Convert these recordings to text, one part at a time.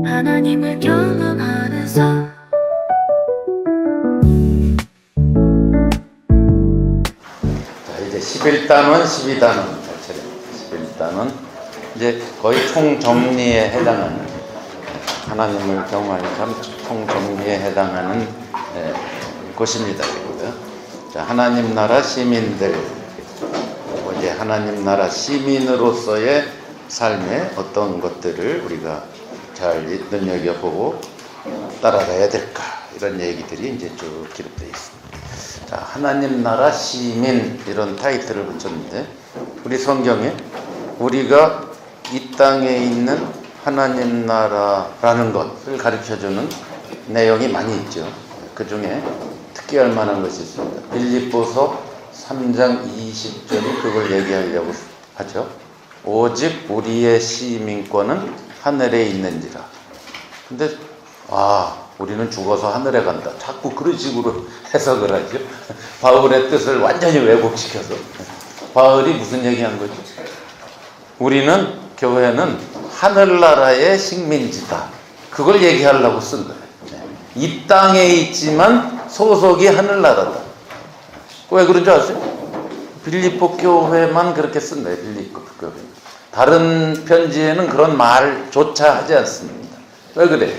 하나님을 경험하면서 자, 이제 11단원, 12단원 잘 차례. 11단원 이제 거의 총정리에 해당하는, 하나님을 경험하는 총정리에 해당하는 것입니다. 이거요. 자, 하나님 나라 시민들, 이제 하나님 나라 시민으로서의 삶의 어떤 것들을 우리가 잘 눈여겨보고 따라가야 될까, 이런 얘기들이 이제 쭉 기록되어 있습니다. 자, 하나님 나라 시민, 이런 타이틀을 붙였는데, 우리 성경에 우리가 이 땅에 있는 하나님 나라라는 것을 가르쳐주는 내용이 많이 있죠. 그 중에 특기할 만한 것이 있습니다. 빌립보서 3장 20절이 그걸 얘기하려고 하죠. 오직 우리의 시민권은 하늘에 있는지라. 근데 우리는 죽어서 하늘에 간다, 자꾸 그런 식으로 해석을 하죠. 바울의 뜻을 완전히 왜곡시켜서. 바울이 무슨 얘기한 거죠? 우리는, 교회는 하늘나라의 식민지다, 그걸 얘기하려고 쓴 거예요. 이 땅에 있지만 소속이 하늘나라다. 왜 그런 줄 아세요? 빌립보 교회만 그렇게 쓴 거예요. 빌립보 교회. 다른 편지에는 그런 말조차 하지 않습니다. 왜 그래요?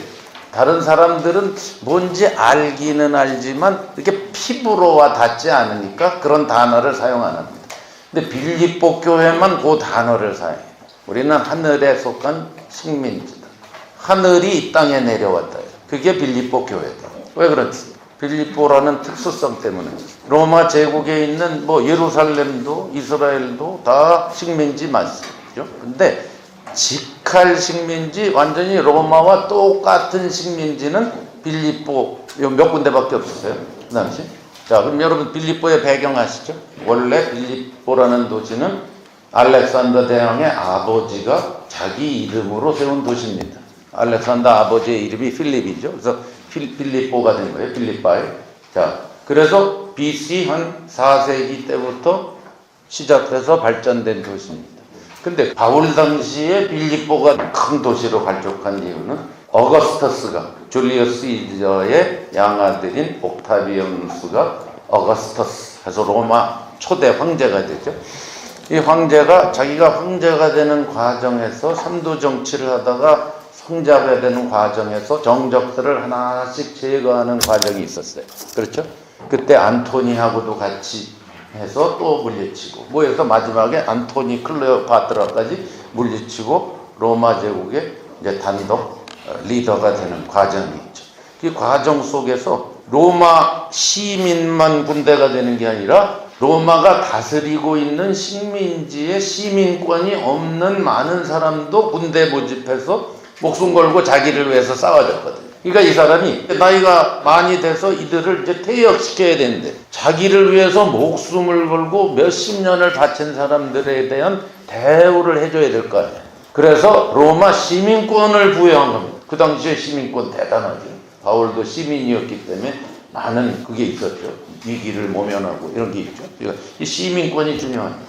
다른 사람들은 뭔지 알기는 알지만 이렇게 피부로 와 닿지 않으니까 그런 단어를 사용 안 합니다. 근데 빌립보 교회만 그 단어를 사용해요. 우리는 하늘에 속한 식민지다. 하늘이 이 땅에 내려왔다. 그게 빌립보 교회다. 왜 그렇지? 빌립보라는 특수성 때문에. 로마 제국에 있는 예루살렘도 이스라엘도 다 식민지 맞습니다. 근데 직할 식민지, 완전히 로마와 똑같은 식민지는 빌립보 몇 군데밖에 없었어요, 그 당시. 자, 그럼 여러분 빌립보의 배경 아시죠? 원래 빌립보라는 도시는 알렉산더 대왕의 아버지가 자기 이름으로 세운 도시입니다. 알렉산더 아버지의 이름이 필립이죠. 그래서 빌립보가 된 거예요. 필립바이. 자, 그래서 BC 한 4세기 때부터 시작해서 발전된 도시입니다. 근데 바울 당시에 빌립보가 큰 도시로 발족한 이유는 어거스터스가, 줄리어스 이저의 양아들인 옥타비언스가 어거스터스 해서 로마 초대 황제가 되죠. 이 황제가 자기가 황제가 되는 과정에서 삼두 정치를 하다가 성자가 되는 과정에서 정적들을 하나씩 제거하는 과정이 있었어요. 그렇죠? 그때 안토니하고도 같이 해서 또 물리치고, 해서 마지막에 안토니 클레오파트라까지 물리치고 로마 제국의 이제 단독 리더가 되는 과정이 있죠. 그 과정 속에서 로마 시민만 군대가 되는 게 아니라 로마가 다스리고 있는 식민지의 시민권이 없는 많은 사람도 군대 모집해서 목숨 걸고 자기를 위해서 싸워줬거든요. 그러니까 이 사람이 나이가 많이 돼서 이들을 이제 퇴역시켜야 되는데, 자기를 위해서 목숨을 걸고 몇십 년을 바친 사람들에 대한 대우를 해줘야 될 거 아니에요. 그래서 로마 시민권을 부여한 겁니다. 그 당시에 시민권 대단하죠. 바울도 시민이었기 때문에 많은 그게 있었죠. 위기를 모면하고 이런 게 있죠. 그러니까 이 시민권이 중요합니다.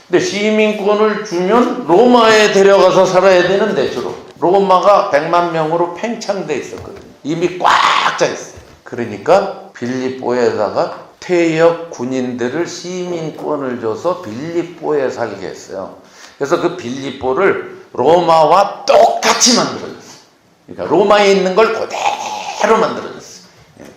근데 시민권을 주면 로마에 데려가서 살아야 되는데, 주로 로마가 100만 명으로 팽창돼 있었거든요. 이미 꽉 차 있어요. 그러니까 빌립보에다가 퇴역 군인들을 시민권을 줘서 빌립보에 살게 했어요. 그래서 그 빌립보를 로마와 똑같이 만들어줬어요. 그러니까 로마에 있는 걸 그대로 만들어줬어요.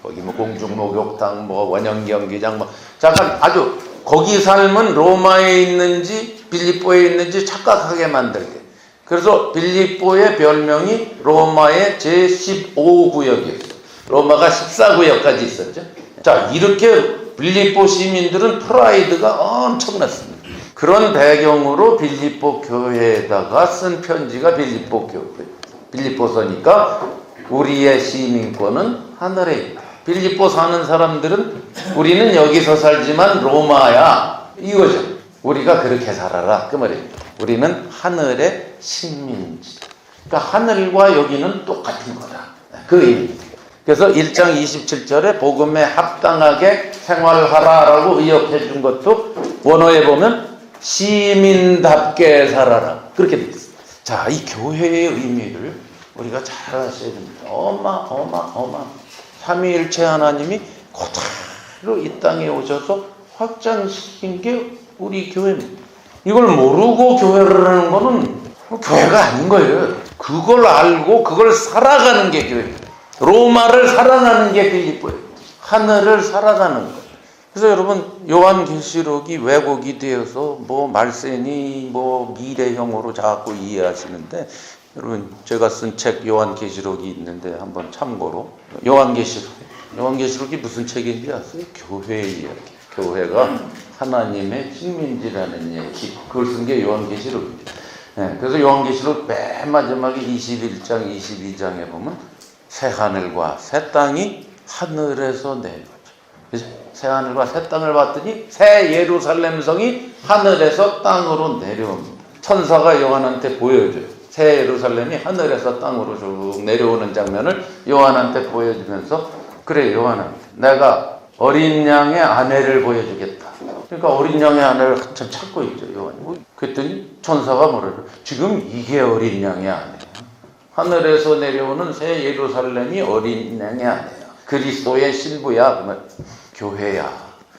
거기 공중목욕탕, 원형 경기장, 잠깐 아주 거기 삶은 로마에 있는지 빌립보에 있는지 착각하게 만들게. 그래서 빌립보의 별명이 로마의 제15구역이었어요. 로마가 14구역까지 있었죠. 자, 이렇게 빌립보 시민들은 프라이드가 엄청났습니다. 그런 배경으로 빌립보 교회에다가 쓴 편지가 빌립보 교회. 빌립보서니까 우리의 시민권은 하늘에 있다. 빌립보 사는 사람들은 우리는 여기서 살지만 로마야, 이거죠. 우리가 그렇게 살아라, 그 말입니다. 우리는 하늘의 식민지. 그러니까 하늘과 여기는 똑같은 거다, 그 의미입니다. 그래서 1장 27절에 복음에 합당하게 생활하라라고 의역해 준 것도 원어에 보면 시민답게 살아라. 그렇게 돼 있어요. 자, 이 교회의 의미를 우리가 잘 아셔야 됩니다. 삼위일체 하나님이 그대로 이 땅에 오셔서 확장시킨 게 우리 교회입니다. 이걸 모르고 교회를 하는 거는 교회가 아닌 거예요. 그걸 알고 그걸 살아가는 게 교회입니다. 로마를 살아가는 게 빌립보예요. 하늘을 살아가는 거예요. 그래서 여러분 요한계시록이 왜곡이 되어서 뭐 말세니 뭐 미래형으로 자꾸 이해하시는데, 여러분 제가 쓴 책 요한계시록이 있는데 한번 참고로, 요한계시록이 무슨 책인지 아세요? 교회의 이야기. 교회가 하나님의 식민지라는 얘기. 그걸 쓴 게 요한계시록입니다. 네, 그래서 요한계시록 맨 마지막에 21장 22장에 보면 새 하늘과 새 땅이 하늘에서 내려오죠. 그래서 새 하늘과 새 땅을 봤더니 새 예루살렘 성이 하늘에서 땅으로 내려옵니다. 천사가 요한한테 보여줘요. 새 예루살렘이 하늘에서 땅으로 쭉 내려오는 장면을 요한한테 보여주면서, 그래 요한아, 내가 어린 양의 아내를 보여주겠다. 그러니까 어린 양의 아내를 한참 찾고 있죠, 요한이. 그랬더니 천사가 뭐래요? 지금 이게 어린 양의 아내야. 하늘에서 내려오는 새 예루살렘이 어린 양의 아내야. 그리스도의 신부야. 교회야.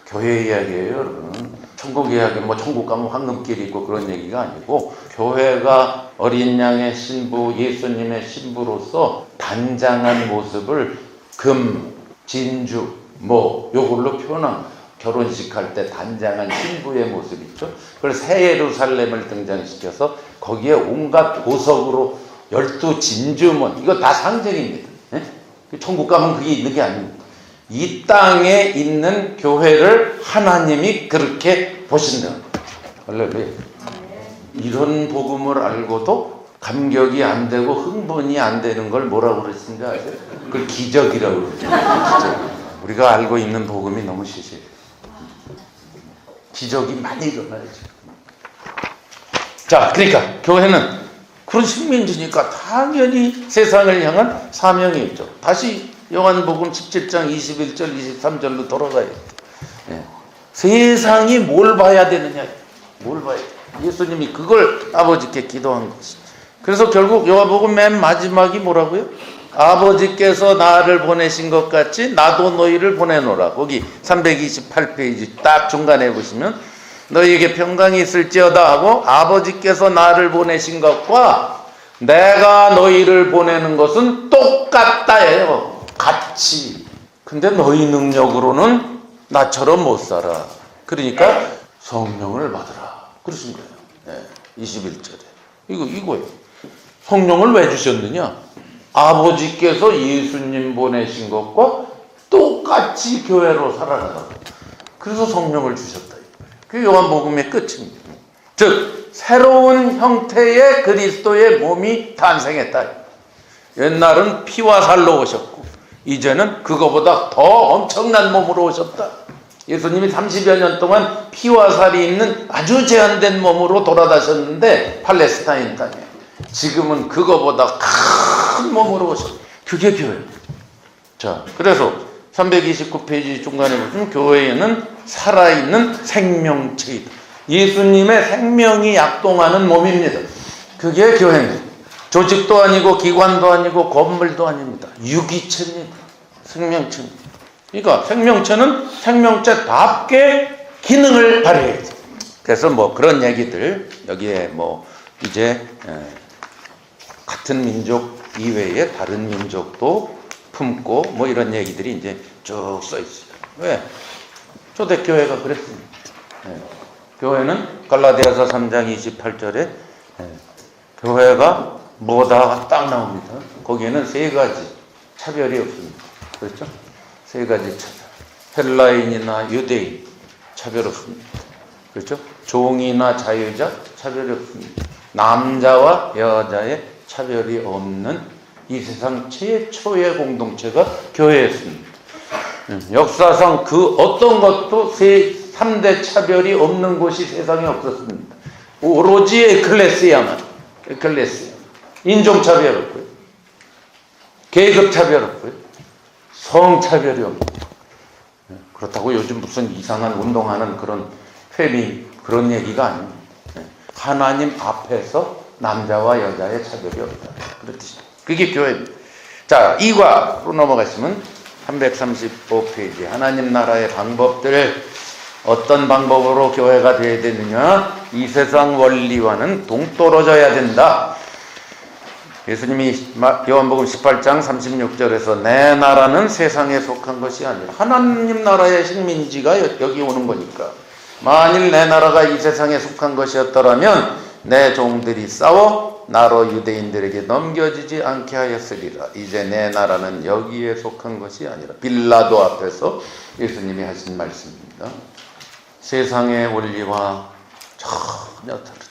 교회 이야기예요, 여러분. 천국 이야기, 뭐 천국 가면 황금길이 있고 그런 얘기가 아니고, 교회가 어린 양의 신부, 예수님의 신부로서 단장한 모습을 금, 진주, 뭐 요걸로 표현한 거예요. 결혼식 할 때 단장한 신부의 모습 있죠. 그걸 새 예루살렘을 등장시켜서 거기에 온갖 보석으로 12진주문, 이거 다 상징입니다. 예? 천국 가면 그게 있는 게 아닙니다. 이 땅에 있는 교회를 하나님이 그렇게 보신다. 할렐루야. 이런 복음을 알고도 감격이 안 되고 흥분이 안 되는 걸 뭐라고 그랬습니까? 그걸 기적이라고 그러죠. 기적. 우리가 알고 있는 복음이 너무 시시해요. 기적이 많이 일어나요, 지금. 자, 그러니까 교회는 그런 식민지니까 당연히 세상을 향한 사명이 있죠. 다시 요한복음 17장 21절 23절로 돌아가야 돼요. 예. 세상이 뭘 봐야 되느냐, 뭘 봐야 돼. 예수님이 그걸 아버지께 기도한 것이죠. 그래서 결국 요한복음 맨 마지막이 뭐라고요? 아버지께서 나를 보내신 것 같이 나도 너희를 보내노라. 거기 328페이지 딱 중간에 보시면 너희에게 평강이 있을지어다 하고, 아버지께서 나를 보내신 것과 내가 너희를 보내는 것은 똑같다예요. 같이. 근데 너희 능력으로는 나처럼 못 살아. 그러니까 성령을 받으라. 그러신 거예요. 네, 21절에. 이거예요. 성령을 왜 주셨느냐? 아버지께서 예수님 보내신 것과 똑같이 교회로 살아가라고. 그래서 성령을 주셨다. 그게 요한복음의 끝입니다. 즉 새로운 형태의 그리스도의 몸이 탄생했다. 옛날은 피와 살로 오셨고 이제는 그거보다 더 엄청난 몸으로 오셨다. 예수님이 30여 년 동안 피와 살이 있는 아주 제한된 몸으로 돌아다녔는데 팔레스타인 땅에, 지금은 그거보다 큰 몸으로 오셨다. 그게 교회입니다. 자, 그래서 329페이지 중간에 보시면 교회에는 살아있는 생명체이다. 예수님의 생명이 약동하는 몸입니다. 그게 교회입니다. 조직도 아니고 기관도 아니고 건물도 아닙니다. 유기체입니다. 생명체입니다. 그러니까 생명체는 생명체답게 기능을 발휘해야죠. 그래서 뭐 그런 얘기들 여기에 뭐 이제 같은 민족 이외에 다른 민족도 품고 뭐 이런 얘기들이 이제 쭉 써 있어요. 왜? 초대교회가 그랬습니다. 교회는 갈라디아서 3장 28절에 교회가 뭐다 딱 나옵니다. 거기에는 세 가지 차별이 없습니다. 그렇죠? 세 가지 차별. 헬라인이나 유대인 차별 없습니다. 그렇죠? 종이나 자유자 차별이 없습니다. 남자와 여자의 차별이 없는 이 세상 최초의 공동체가 교회였습니다. 역사상 그 어떤 것도 3대 차별이 없는 곳이 세상에 없었습니다. 오로지 에클레시아만, 인종차별 없고요, 계급차별 없고요, 성차별이 없고. 그렇다고 요즘 무슨 이상한 운동하는 그런 그런 얘기가 아닙니다. 하나님 앞에서 남자와 여자의 차별이 없다. 그렇듯이. 그게 교회입니다. 자, 2과로 넘어가시면 335페이지 하나님 나라의 방법들, 어떤 방법으로 교회가 되어야 되느냐? 이 세상 원리와는 동떨어져야 된다. 예수님이 요한복음 18장 36절에서 내 나라는 세상에 속한 것이 아니라 하나님 나라의 식민지가 여기 오는 거니까, 만일 내 나라가 이 세상에 속한 것이었더라면 내 종들이 싸워 나로 유대인들에게 넘겨지지 않게 하였으리라. 이제 내 나라는 여기에 속한 것이 아니라. 빌라도 앞에서 예수님이 하신 말씀입니다. 세상의 원리와 전혀 다르다.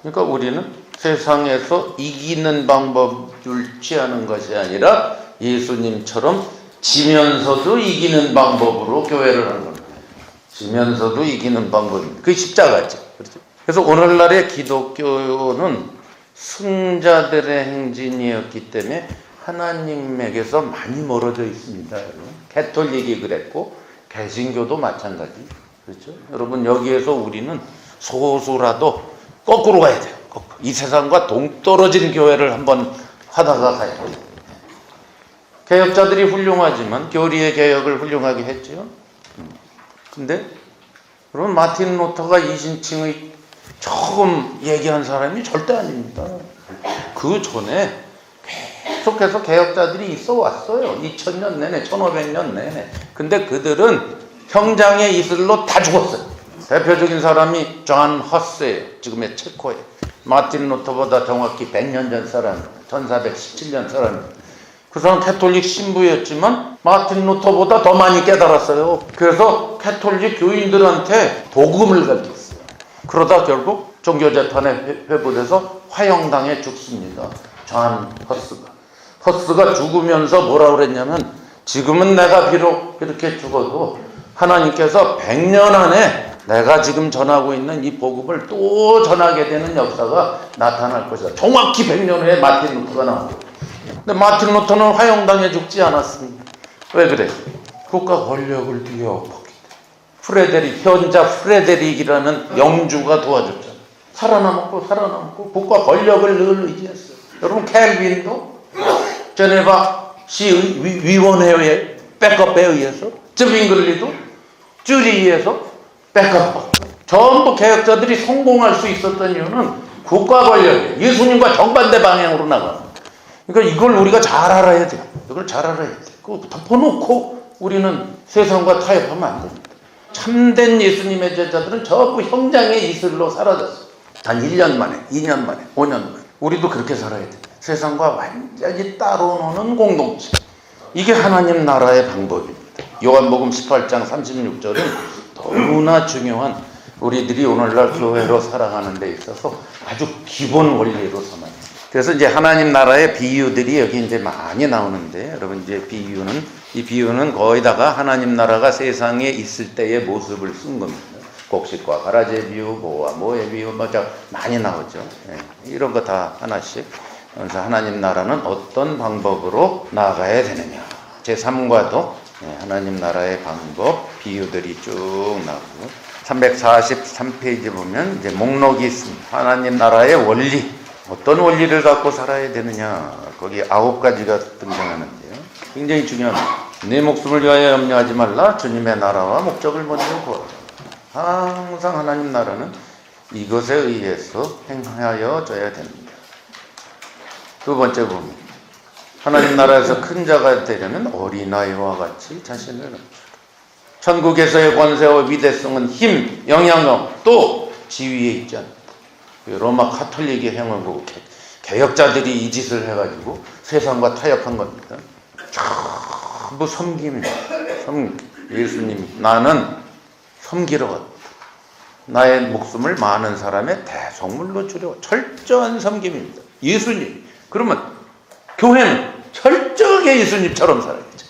그러니까 우리는 세상에서 이기는 방법을 취하는 것이 아니라 예수님처럼 지면서도 이기는 방법으로 교회를 하는 겁니다. 지면서도 이기는 방법입니다. 그게 십자가죠. 그렇죠? 그래서 오늘날의 기독교는 승자들의 행진이었기 때문에 하나님에게서 많이 멀어져 있습니다. 여러분. 가톨릭이 그랬고 개신교도 마찬가지. 그렇죠? 여러분, 여기에서 우리는 소수라도 거꾸로 가야 돼요. 거꾸로. 이 세상과 동떨어진 교회를 한번 하다가 가야 돼요. 개혁자들이 훌륭하지만 교리의 개혁을 훌륭하게 했죠. 근데 여러분, 마틴 루터가 이신칭의 처음 얘기한 사람이 절대 아닙니다. 그 전에 계속해서 개혁자들이 있어 왔어요. 2000년 내내, 1500년 내내. 근데 그들은 형장의 이슬로 다 죽었어요. 대표적인 사람이 존 허스예요. 지금의 체코예요. 마틴 루터보다 정확히 100년 전 사람, 1417년 사람입니다. 그 사람 가톨릭 신부였지만 마틴 루터보다 더 많이 깨달았어요. 그래서 가톨릭 교인들한테 복음을 가르쳤어요. 그러다 결국 종교재판에 회부돼서 화형당해 죽습니다. 존 허스가. 허스가 죽으면서 뭐라 그랬냐면, 지금은 내가 비록 이렇게 죽어도 하나님께서 100년 안에 내가 지금 전하고 있는 이 복음을 또 전하게 되는 역사가 나타날 것이다. 정확히 100년 후에 마틴 루터가 나오고. 근데 마틴 루터는 화형당해 죽지 않았습니다. 왜 그래? 국가 권력을 뒤엎었기 때문에. 현자 프레데릭이라는 영주가 도와줬잖아요. 살아남고 국가 권력을 늘 의지했어요. 여러분, 캘빈도 제네바 시 위원회의 백업에 의해서, 즈빙글리도 쭈리히에서 백업. 전부 개혁자들이 성공할 수 있었던 이유는 국가 권력이에요. 예수님과 정반대 방향으로 나가는. 그러니까 이걸 우리가 잘 알아야 돼요. 이걸 잘 알아야 돼요. 그거 덮어놓고 우리는 세상과 타협하면 안 됩니다. 참된 예수님의 제자들은 전부 형장의 이슬로 사라졌어요. 단 1년 만에, 2년 만에, 5년 만에. 우리도 그렇게 살아야 돼요. 세상과 완전히 따로 노는 공동체. 이게 하나님 나라의 방법입니다. 요한복음 18장 36절은 너무나 중요한, 우리들이 오늘날 교회로 살아가는 데 있어서 아주 기본 원리로 삼아요. 그래서 이제 하나님 나라의 비유들이 여기 이제 많이 나오는데, 여러분, 이제 이 비유는 거의다가 하나님 나라가 세상에 있을 때의 모습을 쓴 겁니다. 곡식과 가라지의 비유, 모와 모의 비유, 많이 나오죠. 이런 거 다 하나씩. 그래서 하나님 나라는 어떤 방법으로 나아가야 되느냐. 제3과도 하나님 나라의 방법, 비유들이 쭉 나오고, 343페이지 보면 이제 목록이 있습니다. 하나님 나라의 원리. 어떤 원리를 갖고 살아야 되느냐. 거기 9가지가 등장하는데요. 굉장히 중요합니다. 내 목숨을 위하여 염려하지 말라. 주님의 나라와 목적을 먼저 구하라. 항상 하나님 나라는 이것에 의해서 행하여져야 됩니다. 두 번째 보면, 하나님 나라에서 큰 자가 되려면 어린아이와 같이 자신을 낮추라. 천국에서의 권세와 위대성은 힘, 영향력, 또 지위에 있지 않다. 로마 카톨릭의 행을 보고 개혁자들이 이 짓을 해가지고 세상과 타협한 겁니다. 전부 섬김입니다. 예수님이 나는 섬기러 왔다. 나의 목숨을 많은 사람의 대속물로 주려. 철저한 섬김입니다. 예수님. 그러면 교회는 철저하게 예수님처럼 살아야죠.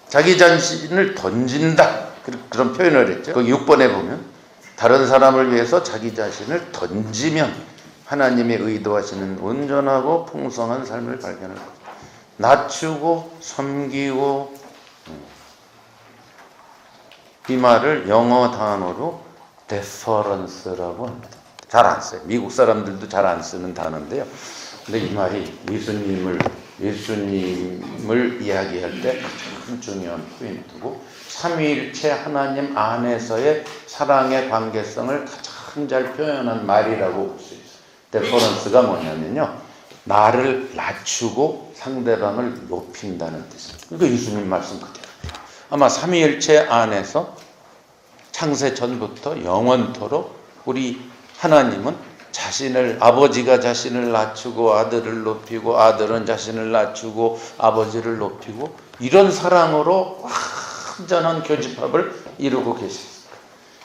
자기 자신을 던진다. 그런 표현을 했죠. 그 6번에 보면, 다른 사람을 위해서 자기 자신을 던지면 하나님이 의도하시는 온전하고 풍성한 삶을 발견할 것이다. 낮추고 섬기고. 이 말을 영어 단어로 deference라고 합니다. 잘 안 써요. 미국 사람들도 잘 안 쓰는 단어인데요. 근데 이 말이 예수님을 이야기할 때 가장 중요한 포인트고 삼위일체 하나님 안에서의 사랑의 관계성을 가장 잘 표현한 말이라고 볼 수 있어요. 데퍼런스가 뭐냐면요, 나를 낮추고 상대방을 높인다는 뜻이에요. 그러니까 예수님 말씀 그대로. 아마 삼위일체 안에서 창세 전부터 영원토록 우리 하나님은 아버지가 자신을 낮추고 아들을 높이고 아들은 자신을 낮추고 아버지를 높이고 이런 사랑으로 완전한 교집합을 이루고 계셨어요.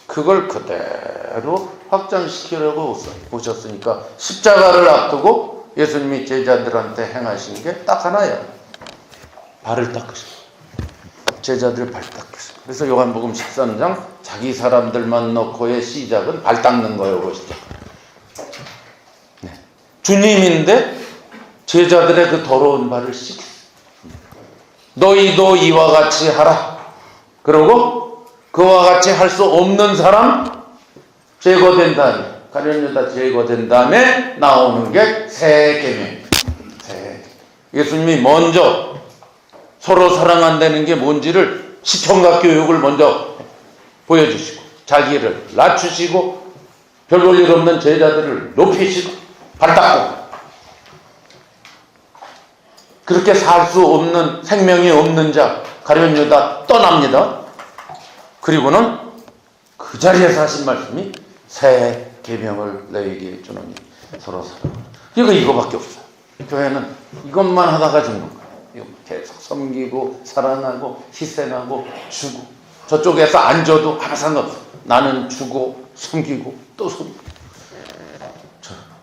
그걸 그대로 확장시키려고 오셨으니까 십자가를 앞두고 예수님이 제자들한테 행하신 게 딱 하나예요. 발을 닦으셨어요. 제자들 발 닦으셨어요. 그래서 요한복음 13장 자기 사람들만 넣고의 시작은 발 닦는 거예요. 시작. 네. 주님인데 제자들의 그 더러운 발을 씻겼어요. 너희도 이와 같이 하라. 그러고 그와 같이 할 수 없는 사람 제거된 다음에, 가룟유다 제거된 다음에 나오는 게 새 계명입니다. 예수님이 먼저 서로 사랑한다는 게 뭔지를 시청각 교육을 먼저 보여주시고 자기를 낮추시고 별 볼 일 없는 제자들을 높이시고 발 닦고 그렇게 살 수 없는 생명이 없는 자 가룟유다 떠납니다. 그리고는 그 자리에서 하신 말씀이 새 계명을 너희에게 주노니 서로 사랑하라. 그러니까 이거밖에 없어요. 교회는 이것만 하다가 죽는 거예요. 계속 섬기고 사랑하고 희생하고 주고 저쪽에서 안 줘도 아무 상관없어요. 나는 주고 섬기고 또 섬기고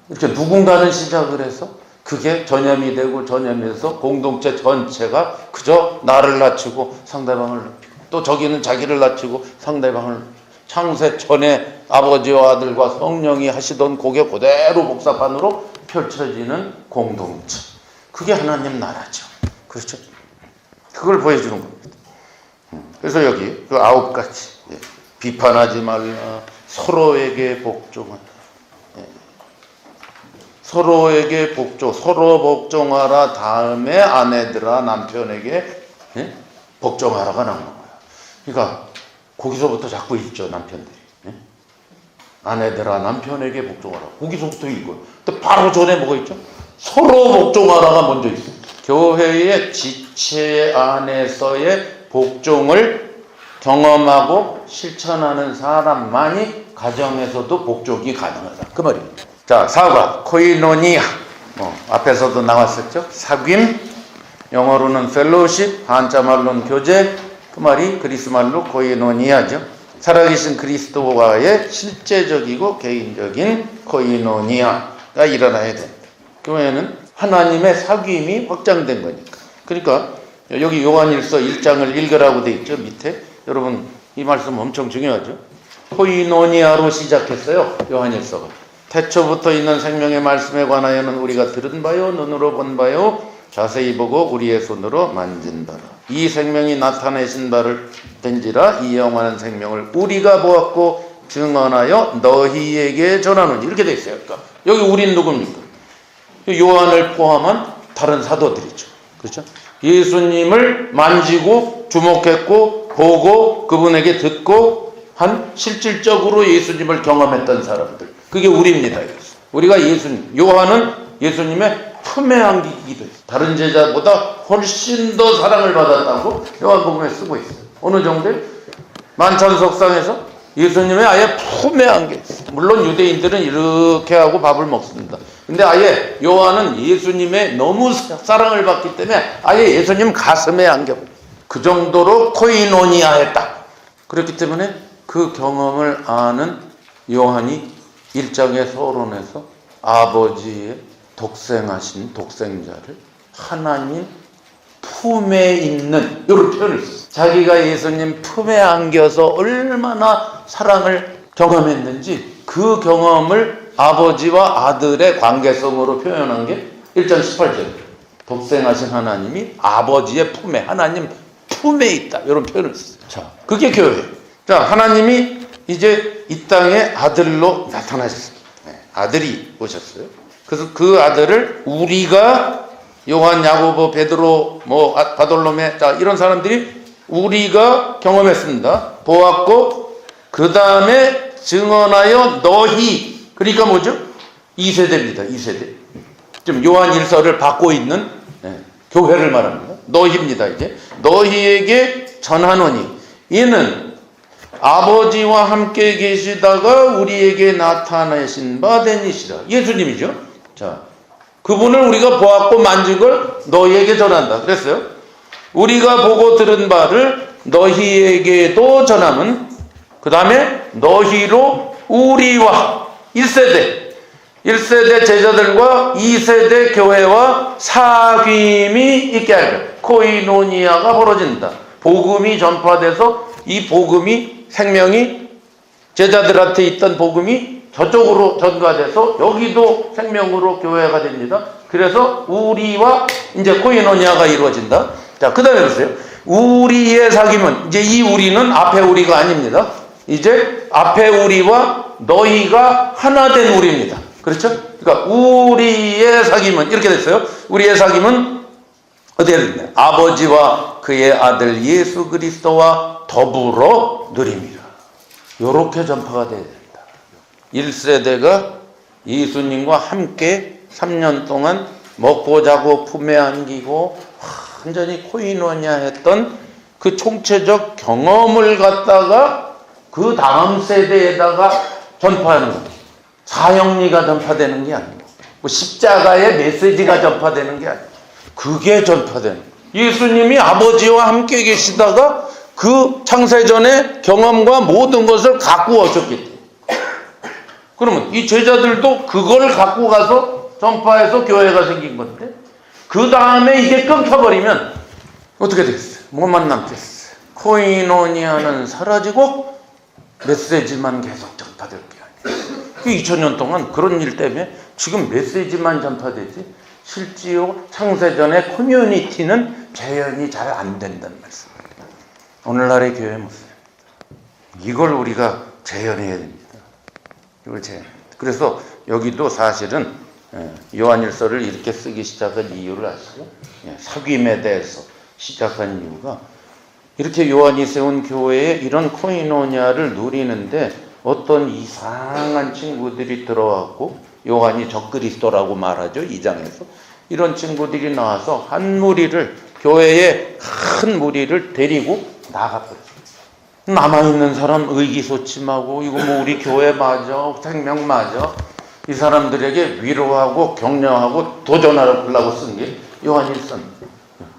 이렇게 누군가는 시작을 해서 그게 전염이 되고 전염해서 공동체 전체가 그저 나를 낮추고 상대방을 높이고 또 저기는 자기를 낮추고 상대방을 창세 전에 아버지와 아들과 성령이 하시던 그게 그대로 복사판으로 펼쳐지는 공동체. 그게 하나님 나라죠. 그렇죠? 그걸 보여주는 겁니다. 그래서 여기 그 9가지 비판하지 말라, 서로에게 복종하라, 서로에게 서로 복종하라 다음에 아내들아 남편에게 복종하라가 나오는 거야. 그러니까 거기서부터 자꾸 읽죠, 남편들이. 아내들아 남편에게 복종하라. 거기서부터 읽어요. 또 바로 전에 뭐가 있죠? 서로 복종하라가 먼저 있어요. 교회의 지체 안에서의 복종을 경험하고 실천하는 사람만이 가정에서도 복종이 가능하다. 그 말입니다. 자, 사과, 코이노니아. 앞에서도 나왔었죠. 사귐, 영어로는 펠로십, 한자 말로는 교제. 그 말이 그리스 말로 코이노니아죠. 살아계신 그리스도와의 실제적이고 개인적인 코이노니아가 일어나야 됩니다. 교회는 하나님의 사귐이 확장된 거니까. 그러니까 여기 요한일서 1장을 읽으라고 돼 있죠. 밑에. 여러분 이 말씀 엄청 중요하죠. 코이노니아로 시작했어요. 요한일서가. 태초부터 있는 생명의 말씀에 관하여는 우리가 들은 바요 눈으로 본 바요 자세히 보고 우리의 손으로 만진 바라. 이 생명이 나타내신 바를 된지라 이 영원한 생명을 우리가 보았고 증언하여 너희에게 전하노니. 이렇게 돼 있어요. 그러니까 여기 우린 누굽니까? 요한을 포함한 다른 사도들이죠. 그렇죠? 예수님을 만지고 주목했고 보고 그분에게 듣고 한 실질적으로 예수님을 경험했던 사람들. 그게 우리입니다. 우리가 요한은 예수님의 품에 안기기도 했어요. 다른 제자보다 훨씬 더 사랑을 받았다고 요한복음에 쓰고 있어요. 어느 정도? 만찬석상에서 예수님의 아예 품에 안겼어요. 물론 유대인들은 이렇게 하고 밥을 먹습니다. 근데 아예 요한은 예수님의 너무 사랑을 받기 때문에 아예 예수님 가슴에 안겨버려요. 그 정도로 코이노니아했다. 그렇기 때문에 그 경험을 아는 요한이 1장의 서론에서 아버지의 독생하신 독생자를 하나님 품에 있는 이런 표현을 썼어요. 자기가 예수님 품에 안겨서 얼마나 사랑을 경험했는지 그 경험을 아버지와 아들의 관계성으로 표현한 게 1장 18절. 독생하신 하나님이 아버지의 품에, 하나님 품에 있다. 이런 표현을 썼어요. 자, 그게 교회예요. 자, 하나님이 이제 이 땅에 아들로 나타나셨습니다. 아들이 오셨어요. 그래서 그 아들을 우리가 요한, 야고보, 베드로, 바돌로메, 자 이런 사람들이 우리가 경험했습니다. 보았고 그 다음에 증언하여 너희, 그러니까 뭐죠? 2세대입니다. 2세대. 지금 요한 1서를 받고 있는 교회를 말합니다. 너희입니다. 이제 너희에게 전하노니 이는 아버지와 함께 계시다가 우리에게 나타나신 바 되니시라. 예수님이죠. 자, 그분을 우리가 보았고 만진 걸 너희에게 전한다. 그랬어요. 우리가 보고 들은 바를 너희에게도 전함은, 그 다음에 너희로 우리와 1세대 제자들과 2세대 교회와 사귐이 있게 하리라. 코이노니아가 벌어진다. 복음이 전파돼서 이 복음이, 생명이, 제자들한테 있던 복음이 저쪽으로 전가돼서 여기도 생명으로 교회가 됩니다. 그래서 우리와 이제 코이노니아가 이루어진다. 자, 그 다음에 보세요. 우리의 사귐은, 이제 이 우리는 앞에 우리가 아닙니다. 이제 앞에 우리와 너희가 하나 된 우리입니다. 그렇죠? 그러니까 우리의 사귐은 이렇게 됐어요. 우리의 사귐은 어디에 있냐? 아버지와 그의 아들 예수 그리스도와 더불어 누립니다. 요렇게 전파가 돼야 된다. 1세대가 예수님과 함께 3년 동안 먹고 자고 품에 안기고 완전히 코이노니아 했던 그 총체적 경험을 갖다가 그 다음 세대에다가 전파하는 거예요. 사형리가 전파되는 게 아니고, 뭐 십자가의 메시지가 전파되는 게 아니고, 그게 전파되는 거예요. 예수님이 아버지와 함께 계시다가 그 창세전의 경험과 모든 것을 갖고 오셨기 때문에. 그러면 이 제자들도 그걸 갖고 가서 전파해서 교회가 생긴 건데, 그 다음에 이게 끊겨버리면 어떻게 되겠어요? 뭐만 남겠어요? 코이노니아는 사라지고 메시지만 계속 전파될 게 아니에요. 2000년 동안 그런 일 때문에 지금 메시지만 전파되지 실제로 창세전의 커뮤니티는 재현이 잘 안 된다는 말씀입니다. 오늘날의 교회 모습입니다. 이걸 우리가 재현해야 됩니다. 이걸 재현. 그래서 여기도 사실은 요한일서를 이렇게 쓰기 시작한 이유를 아시죠? 사귐에 대해서 시작한 이유가, 이렇게 요한이 세운 교회에 이런 코이노니아를 누리는데 어떤 이상한 친구들이 들어왔고, 요한이 적그리스도라고 말하죠. 2장에서. 이런 친구들이 나와서 한 무리를, 교회의 큰 무리를 데리고 나가버렸어요. 남아있는 사람 의기소침하고, 이거 뭐 우리 교회 맞아? 생명 맞아? 이 사람들에게 위로하고 격려하고 도전하려고 쓴 게 요한일서입니다.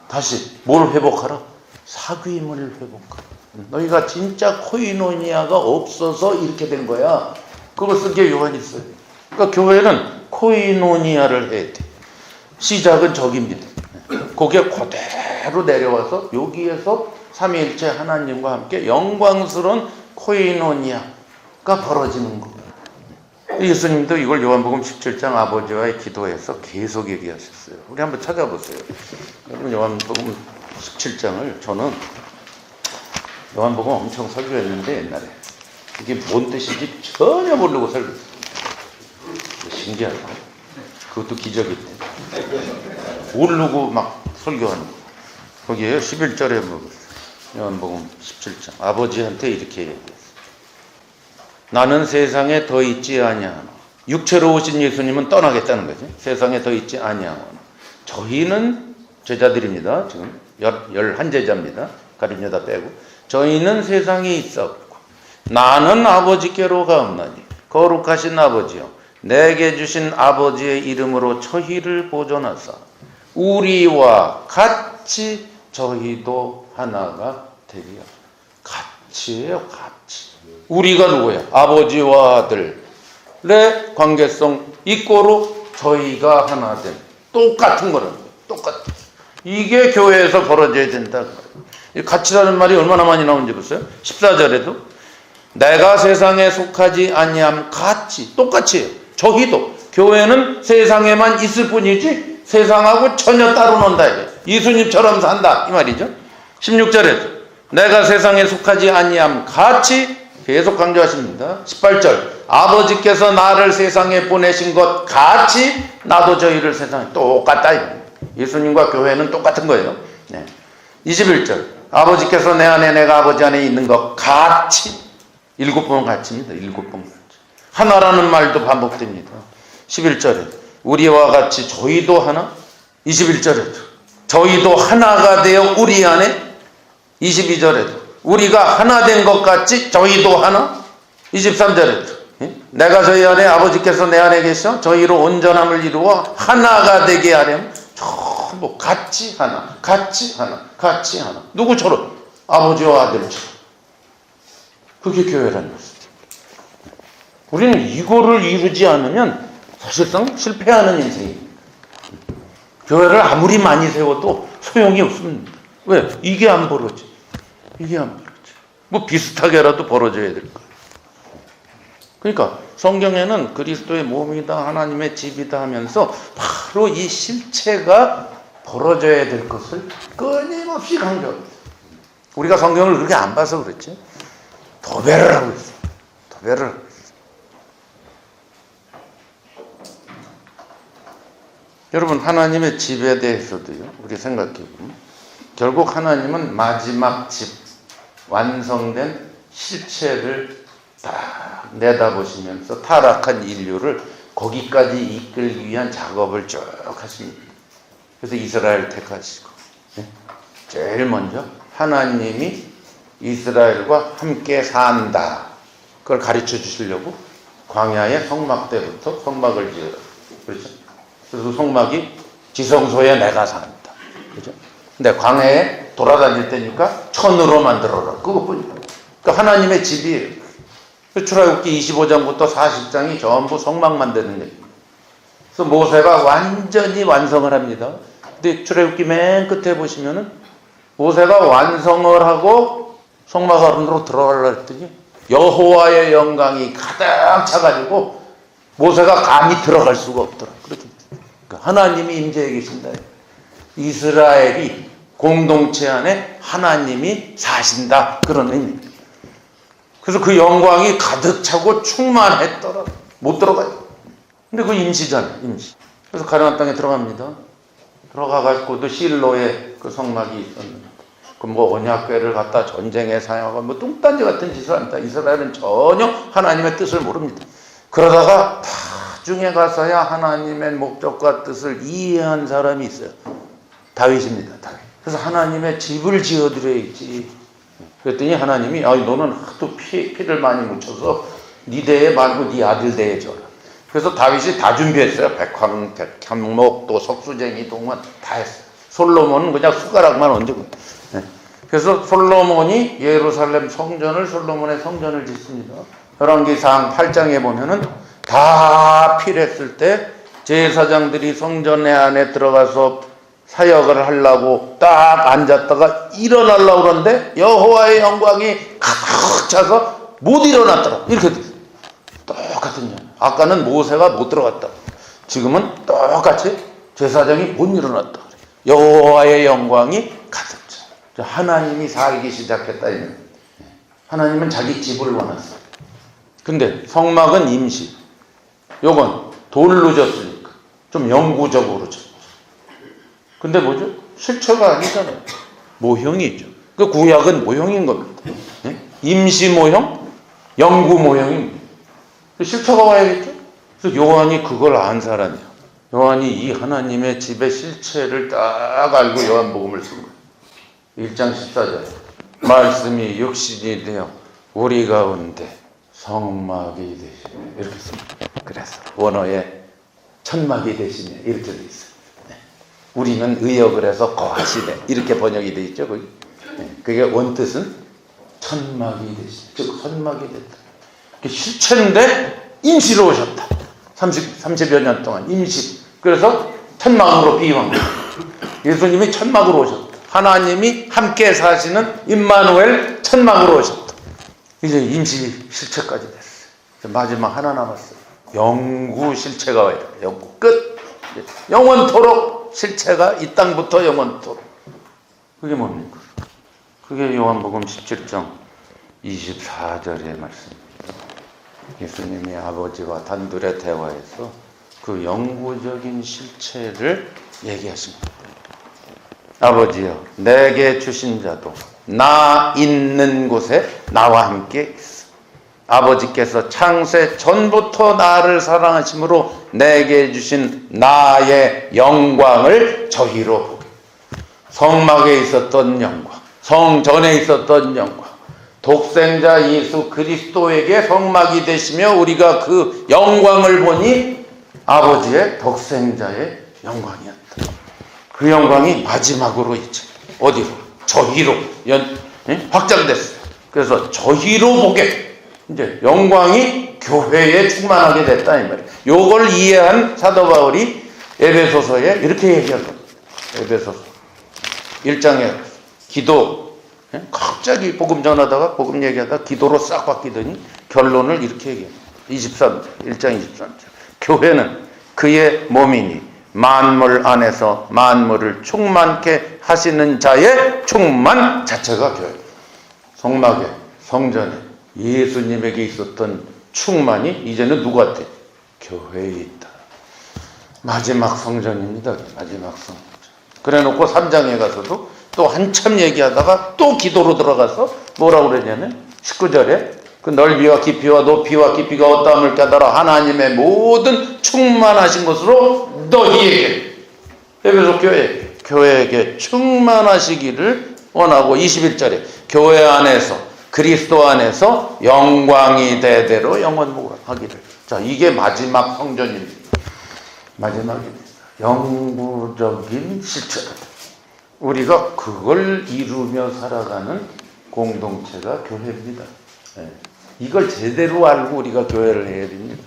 다시 뭘 회복하라? 사귐을 회복하라. 너희가 진짜 코이노니아가 없어서 이렇게 된 거야. 그걸 쓴 게 요한일서예요. 그러니까 교회는 코이노니아를 해야 돼. 시작은 저기입니다. 거기에 그대로 내려와서 여기에서 삼위일체 하나님과 함께 영광스러운 코이노니아가 벌어지는 거. 예수님도 이걸 요한복음 17장 아버지와의 기도에서 계속 얘기하셨어요. 우리 한번 찾아보세요. 여러분, 요한복음 17장을 저는 요한복음 엄청 설교했는데 옛날에 이게 뭔 뜻인지 전혀 모르고 설교했어요. 신기하다. 그것도 기적인데 모르고 막 설교하는 거. 거기에 11절에 물어봤어요. 요한복음 17장 아버지한테 이렇게 얘기했어요. 나는 세상에 더 있지 아니하노. 육체로 오신 예수님은 떠나겠다는 거죠. 세상에 더 있지 아니하노. 저희는 제자들입니다. 지금 11제자입니다. 가룟 유다 빼고. 저희는 세상에 있었고 나는 아버지께로 가옵나니 거룩하신 아버지여 내게 주신 아버지의 이름으로 저희를 보존하사 우리와 같이 저희도 하나가 되리라. 같이예요. 같이. 우리가 누구야? 아버지와 아들의 관계성 이꼬로 저희가 하나 된 똑같은 거라는 거예요. 똑같은. 이게 교회에서 벌어져야 된다. 같이라는 말이 얼마나 많이 나오는지 보세요. 14절에도 내가 세상에 속하지 아니함 같이 똑같이 저희도 교회는 세상에만 있을 뿐이지 세상하고 전혀 따로 논다. 예수님처럼 산다 이 말이죠. 16절에도 내가 세상에 속하지 아니함 같이 계속 강조하십니다. 18절 아버지께서 나를 세상에 보내신 것 같이 나도 저희를 세상에 똑같다. 예수님과 교회는 똑같은 거예요. 네. 21절 아버지께서 내 안에 내가 아버지 안에 있는 것 같이 7번 같이입니다. 7번 같이. 하나라는 말도 반복됩니다. 11절에 우리와 같이 저희도 하나 21절에도 저희도 하나가 되어 우리 안에 22절에도 우리가 하나 된 것 같이 저희도 하나 23절에도 내가 저희 안에 아버지께서 내 안에 계셔 저희로 온전함을 이루어 하나가 되게 하려면 전부 같이 하나 같이 하나 같이 하나 누구처럼? 아버지와 아들처럼. 그게 교회라는 것이죠. 우리는 이거를 이루지 않으면 사실상 실패하는 인생입니다. 교회를 아무리 많이 세워도 소용이 없습니다. 왜? 이게 안 벌어져. 이게 안 벌어져. 뭐 비슷하게라도 벌어져야 될 거예요. 그러니까 성경에는 그리스도의 몸이다 하나님의 집이다 하면서 바로 이 실체가 벌어져야 될 것을 끊임없이 강조합니다. 우리가 성경을 그렇게 안 봐서 그렇지 도배를 하고 있어요. 도배를 하고 있어요. 여러분 하나님의 집에 대해서도요 우리 생각해 보면 결국 하나님은 마지막 집 완성된 실체를 딱 내다보시면서 타락한 인류를 거기까지 이끌기 위한 작업을 쭉 하십니다. 그래서 이스라엘 택하시고 제일 먼저 하나님이 이스라엘과 함께 산다. 그걸 가르쳐 주시려고 광야의 성막 때부터 성막을 지으라. 그렇죠? 그래서 성막이 지성소에 내가 산다. 그죠? 근데 광야에 돌아다닐 때니까 천으로 만들어라. 그것뿐이야. 그러니까 하나님의 집이에요. 출애굽기 25장부터 40장이 전부 성막 만드는 얘기입니다. 그래서 모세가 완전히 완성을 합니다. 근데 출애굽기 맨 끝에 보시면은 모세가 완성을 하고 성막 안으로 들어가려고 했더니 여호와의 영광이 가득 차가지고 모세가 감히 들어갈 수가 없더라. 그렇게 그러니까 하나님이 임재해 계신다. 이스라엘이 공동체 안에 하나님이 사신다. 그런 의미입니다. 그래서 그 영광이 가득 차고 충만했더라. 못 들어가요. 근데 그 임시잖아요. 임시. 그래서 가나안 땅에 들어갑니다. 들어가가지고도 실로에 그 성막이 있었는데 그 뭐 언약궤를 갖다 전쟁에 사용하고 뭐 뚱딴지 같은 짓을 합니다. 이스라엘은 전혀 하나님의 뜻을 모릅니다. 그러다가 나중에 가서야 하나님의 목적과 뜻을 이해한 사람이 있어요. 다윗입니다. 다윗. 그래서 하나님의 집을 지어드려야지. 그랬더니 하나님이 너는 하도 피를 많이 묻혀서 네 대에 말고 네 아들 대에 줘라. 그래서 다윗이 다 준비했어요. 백향목 또 석수쟁이 동원 다 했어요. 솔로몬은 그냥 숟가락만 얹고. 그래서 솔로몬이 예루살렘 성전을 솔로몬의 성전을 짓습니다. 열왕기상 8장에 보면은 다 필했을 때 제사장들이 성전 안에 들어가서 사역을 하려고 딱 앉았다가 일어나려고 그러는데 여호와의 영광이 가득 차서 못 일어났더라. 이렇게 똑같은 일. 아까는 모세가 못 들어갔다. 지금은 똑같이 제사장이 못 일어났다. 여호와의 영광이 가득 차. 하나님이 살기 시작했다. 하나님은 자기 집을 원했어요. 근데 성막은 임시. 요건 돌로 졌으니까 좀 영구적으로 졌죠. 근데 뭐죠? 실체가 아니잖아요. 모형이죠. 그 구약은 모형인 겁니다. 임시 모형, 영구 모형입니다. 실체가 와야겠죠? 그래서 요한이 그걸 안 사람이야. 요한이 이 하나님의 집의 실체를 딱 알고 요한복음을 쓴 거예요. 1장 14절 말씀이 육신이 되어 우리 가운데 성막이 되시네. 이렇게 씁니다. 그래서 원어에 천막이 되시네. 이렇게 돼 있어요. 우리는 의역을 해서 거하시네. 이렇게 번역이 돼 있죠. 그게 원뜻은 천막이 되시네. 즉 선막이 됐다. 실체인데 임시로 오셨다. 30여 년 동안 임시. 그래서 천막으로 비유한 거예요. 예수님이 천막으로 오셨다. 하나님이 함께 사시는 임마누엘 천막으로 오셨다. 이제 임시 실체까지 됐어요. 마지막 하나 남았어요. 영구 실체가 와야 돼요. 영구 끝. 영원토록 실체가 이 땅부터 영원토록. 그게 뭡니까? 그게 요한복음 17장 24절의 말씀. 예수님이 아버지와 단둘의 대화에서 그 영구적인 실체를 얘기하십니다. 아버지여, 내게 주신 자도 나 있는 곳에 나와 함께 있어. 아버지께서 창세 전부터 나를 사랑하심으로 내게 주신 나의 영광을 저희로 보게. 성막에 있었던 영광, 성전에 있었던 영광, 독생자 예수 그리스도에게 성막이 되시며 우리가 그 영광을 보니 아버지의 독생자의 영광이었다. 그 영광이 마지막으로 이제 어디로? 저희로 확장됐어요. 그래서 저희로 보게 이제 영광이 교회에 충만하게 됐다 이 말이에요. 요걸 이해한 사도 바울이 에베소서에 이렇게 얘기합니다. 에베소서 1장에 기도, 갑자기 복음 전하다가 복음 얘기하다가 기도로 싹 바뀌더니 결론을 이렇게 얘기합니다. 1장 23절. 교회는 그의 몸이니 만물 안에서 만물을 충만케 하시는 자의 충만 자체가 교회. 성막에, 성전에 예수님에게 있었던 충만이 이제는 누구한테? 교회에 있다. 마지막 성전입니다. 마지막 성전. 그래놓고 3장에 가서도 또 한참 얘기하다가 또 기도로 들어가서 뭐라고 그러냐면 19절에 그 넓이와 깊이와 높이와 깊이가 어떠함을 깨달아 하나님의 모든 충만하신 것으로 너희에게, 에베소 교회에게 충만하시기를 원하고 21절에 교회 안에서 그리스도 안에서 영광이 대대로 영원무하기를. 자, 이게 마지막 성전입니다. 마지막입니다. 영구적인 실체다. 우리가 그걸 이루며 살아가는 공동체가 교회입니다. 이걸 제대로 알고 우리가 교회를 해야 됩니다.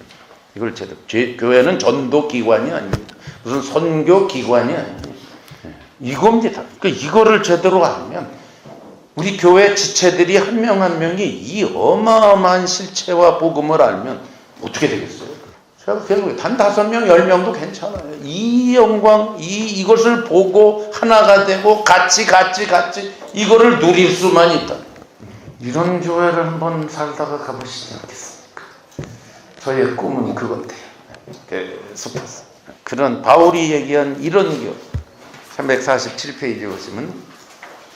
이걸 제대로. 교회는 전도기관이 아닙니다. 무슨 선교기관이 아닙니다. 이겁니다. 이거를 제대로 알면 우리 교회 지체들이 한 명 한 명이 이 어마어마한 실체와 복음을 알면 어떻게 되겠어요? 제가 결국에 단 5명, 10명도 괜찮아요. 이 영광, 이것을 보고 하나가 되고 같이 이거를 누릴 수만 있다. 이런 교회를 한번 살다가 가보시지 않겠습니까? 저의 꿈은 그건데요. 계속해서 그런 바울이 얘기한 이런 교회 347페이지 보시면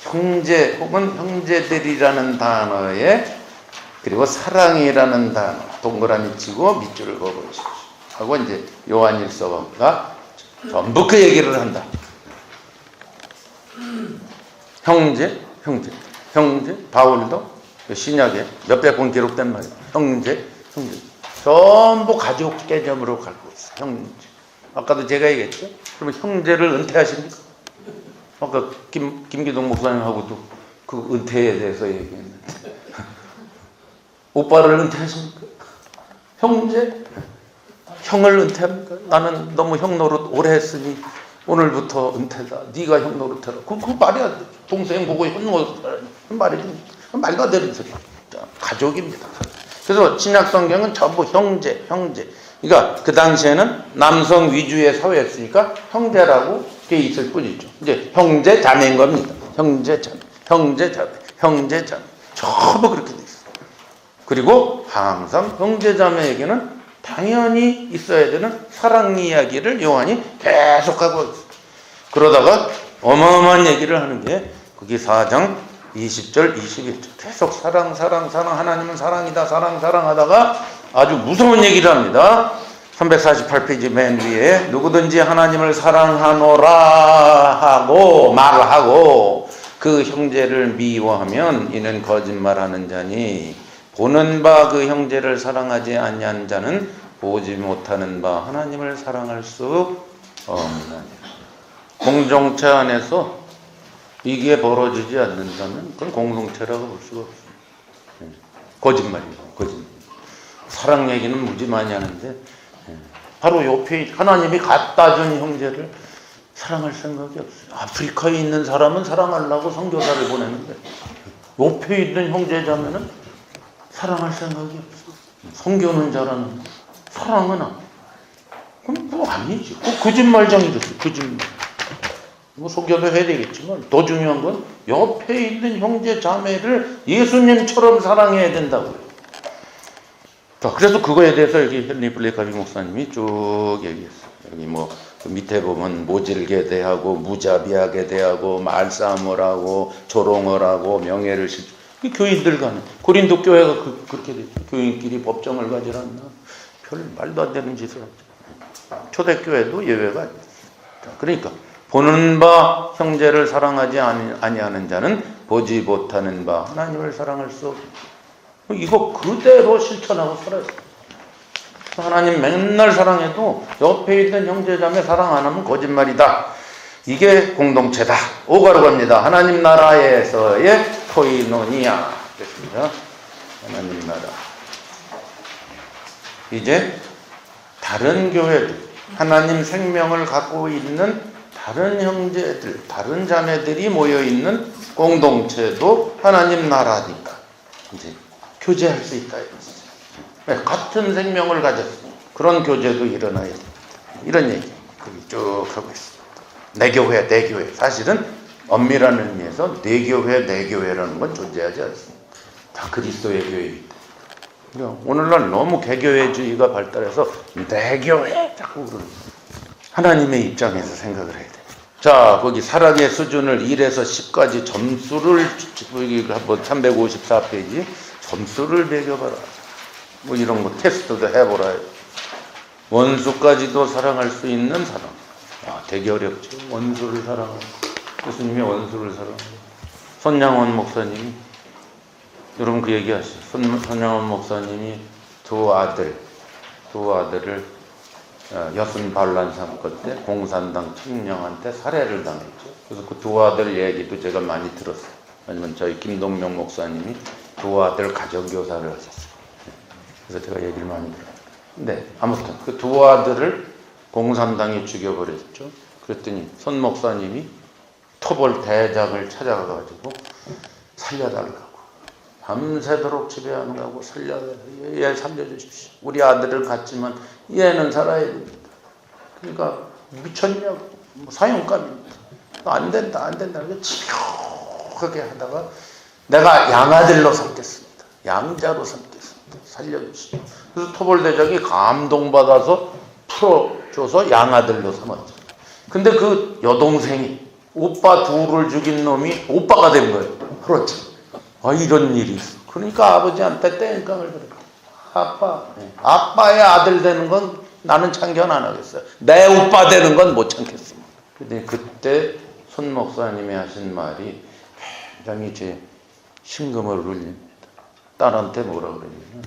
형제 혹은 형제들이라는 단어에 그리고 사랑이라는 단어 동그라미 치고 밑줄을 그어보십시오. 하고 이제 요한일서가 전부 그 얘기를 한다. 형제 바울도 신약에 몇백 번 기록된 말이에요. 형제 전부 가족 개념으로 갖고 있어요. 형제. 아까도 제가 얘기했죠. 그러면 형제를 은퇴하십니까? 아까 김기동 목사님하고도 그 은퇴에 대해서 얘기했는데 오빠를 은퇴하십니까? 형제? 형을 은퇴합니까? 나는 너무 형 노릇 오래 했으니 오늘부터 은퇴다. 네가 형 노릇해라. 그거 말이 안 돼. 동생 보고 형 노릇하라. 말도 안 되는 소리. 가족입니다. 그래서 신약 성경은 전부 형제. 그러니까 그 당시에는 남성 위주의 사회였으니까 형제라고 게 있을 뿐이죠. 이제 형제 자매인 겁니다. 형제 자매. 전부 그렇게 돼 있어요. 그리고 항상 형제 자매에게는 당연히 있어야 되는 사랑 이야기를 요한이 계속하고 있어요. 그러다가 어마어마한 얘기를 하는 게 거기 4장 20절 21절 계속 사랑 하나님은 사랑이다 사랑하다가 아주 무서운 얘기를 합니다. 348페이지 맨 위에 누구든지 하나님을 사랑하노라 하고 말하고 그 형제를 미워하면 이는 거짓말하는 자니 보는 바 그 형제를 사랑하지 아니한 자는 보지 못하는 바 하나님을 사랑할 수 없느니라. 공동체 안에서 이게 벌어지지 않는다면 그건 공동체라고 볼 수가 없어요. 거짓말이죠. 거짓말. 사랑 얘기는 무지 많이 하는데 바로 옆에 하나님이 갖다 준 형제를 사랑할 생각이 없어요. 아프리카에 있는 사람은 사랑하려고 선교사를 보내는데 옆에 있는 형제자매는 사랑할 생각이 없어. 선교는 잘하는 사랑은 안. 그럼 뭐 아니지. 거짓말장이랬어. 거짓말. 뭐 속여도 해야 되겠지만 더 중요한 건 옆에 있는 형제 자매를 예수님처럼 사랑해야 된다고요. 자, 그래서 그거에 대해서 여기 헨리 블레카비 목사님이 쭉 얘기했어요. 여기 뭐 밑에 보면 모질게 대하고 무자비하게 대하고 말싸움을 하고 조롱을 하고 명예를 교인들 간에 고린도 교회가 그렇게 됐죠. 교인끼리 법정을 가질 않나. 별 말도 안 되는 짓을 하죠. 초대교회도 예외가 아니에요. 그러니까 보는 바 형제를 사랑하지 아니하는 자는 보지 못하는 바 하나님을 사랑할 수 없고, 이거 그대로 실천하고 살아요. 하나님 맨날 사랑해도 옆에 있는 형제자매 사랑 안 하면 거짓말이다. 이게 공동체다. 오가로 갑니다. 하나님 나라에서의 코이노니아 됐습니다. 하나님 나라. 이제 다른 교회들, 하나님 생명을 갖고 있는 다른 형제들, 다른 자매들이 모여있는 공동체도 하나님 나라니까 이제 교제할 수 있다. 같은 생명을 가졌으니 그런 교제도 일어나야 된다. 이런 얘기 거기 쭉 하고 있습니다. 내 교회, 내 교회. 사실은 엄밀한 의미에서 내 교회, 내 교회라는 건 존재하지 않습니다. 다 그리스도의 교회입니다. 오늘날 너무 개교회주의가 발달해서 내 교회 자꾸 그러는 하나님의 입장에서 생각을 해야 돼요. 자, 거기 사랑의 수준을 1에서 10까지 점수를 여기 한번 354페이지 점수를 매겨봐라. 뭐 이런 거 테스트도 해보라. 원수까지도 사랑할 수 있는 사랑. 아, 되게 어렵죠. 원수를 사랑하고 예수님이 원수를 사랑하고. 손양원 목사님이 여러분 그 얘기 하시죠. 손양원 목사님이 두 아들을 여순 반란 사건 때 공산당 청령한테 살해를 당했죠. 그래서 그 두 아들 얘기도 제가 많이 들었어요. 아니면 저희 김동명 목사님이 두 아들 가정교사를 하셨어요. 그래서 제가 얘기를 많이 들어요. 근데 아무튼 그 두 아들을 공산당이 죽여버렸죠. 그랬더니 손 목사님이 토벌 대장을 찾아가가지고 살려달라고 밤새도록 지배하느라고 얘 살려주십시오. 우리 아들을 갖지만 얘는 살아야 됩니다. 그러니까 미쳤냐고. 뭐 사형감입니다. 안 된다. 이렇게 지옥하게 하다가 내가 양아들로 삼겠습니다. 양자로 삼겠습니다. 살려주시오. 그래서 토벌대장이 감동받아서 풀어줘서 양아들로 삼았죠. 근데 그 여동생이 오빠 둘을 죽인 놈이 오빠가 된 거예요. 그렇죠. 아, 이런 일이 있어. 그러니까 아버지한테 땡깡을 들어. 아빠의 아들 되는 건 나는 참견 안 하겠어요. 내 오빠 되는 건 못 참겠습니다. 근데 그때 손 목사님이 하신 말이 굉장히 제 심금을 울립니다. 딸한테 뭐라 그러냐면,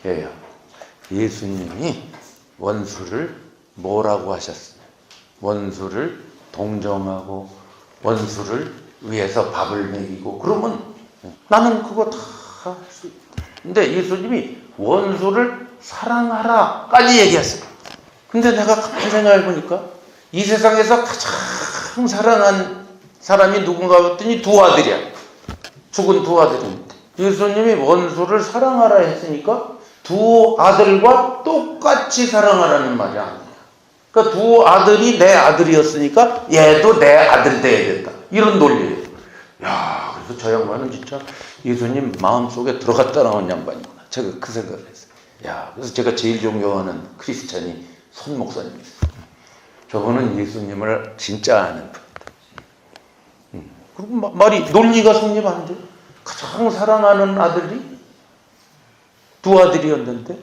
얘야, 예수님이 원수를 뭐라고 하셨어요? 원수를 동정하고 원수를 위해서 밥을 먹이고 그러면 나는 그거 다 할 수 있다. 근데 예수님이 원수를 사랑하라까지 얘기했어요. 근데 내가 가만히 생각해 보니까 이 세상에서 가장 사랑한 사람이 누군가 봤더니 두 아들이야. 죽은 두 아들입니다. 예수님이 원수를 사랑하라 했으니까 두 아들과 똑같이 사랑하라는 말이 아니야. 그러니까 두 아들이 내 아들이었으니까 얘도 내 아들 돼야 된다. 이런 논리예요. 야, 그래서 저 양반은 진짜 예수님 마음속에 들어갔다 나온 양반이구나. 제가 그 생각을 했어요. 야, 그래서 제가 제일 존경하는 크리스찬이 손 목사님이었어요. 저분은 예수님을 진짜 아는 분이다. 그리고 말이 논리가 성립 안 돼. 가장 사랑하는 아들이 두 아들이었는데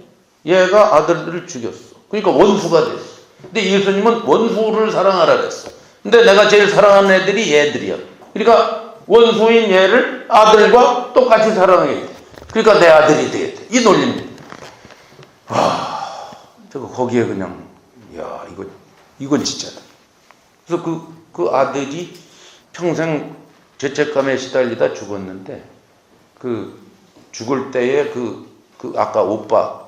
얘가 아들들을 죽였어. 그러니까 원수가 됐어. 근데 예수님은 원수를 사랑하라 그랬어. 근데 내가 제일 사랑하는 애들이 얘들이야. 그러니까 원수인 얘를 아들과 똑같이 사랑해야 돼. 그러니까 내 아들이 돼야 돼. 이 논리입니다. 와, 제가 거기에 그냥, 야, 이건 진짜다. 그래서 그 아들이 평생 죄책감에 시달리다 죽었는데, 그 죽을 때에 아까 오빠,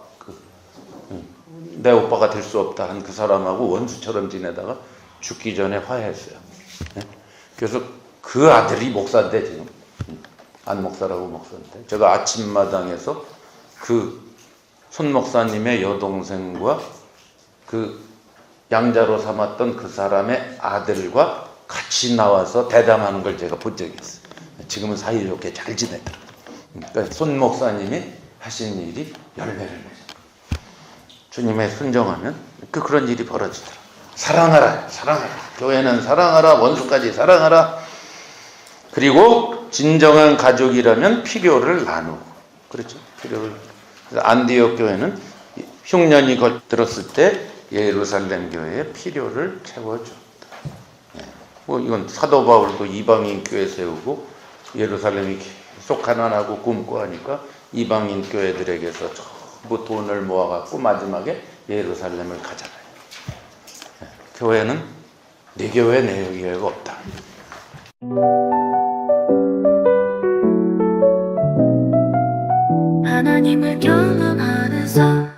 내 오빠가 될 수 없다 한 그 사람하고 원수처럼 지내다가 죽기 전에 화해했어요. 그래서 그 아들이 목사인데 지금 안 목사라고 목사인데 제가 아침마당에서 그 손 목사님의 여동생과 그 양자로 삼았던 그 사람의 아들과 같이 나와서 대담하는 걸 제가 본 적이 있어요. 지금은 사이좋게 잘 지내더라고요. 그러니까 손 목사님이 하신 일이 열매를 맺어요. 주님의 순종하면 그런 일이 벌어지더라고요. 사랑하라, 사랑하라. 교회는 사랑하라, 원수까지 사랑하라. 그리고 진정한 가족이라면 필요를 나누고, 그렇죠? 필요를. 그래서 안디옥 교회는 흉년이 들었을 때 예루살렘 교회의 필요를 채워줬다. 뭐 이건 사도 바울도 이방인 교회 세우고 예루살렘이 계속 가난하고 굶고 하니까 이방인 교회들에게서 전부 돈을 모아갖고 마지막에 예루살렘을 가잖아요. 교회는 내 교회 내 교회가 없다. 하나님을 경험하면서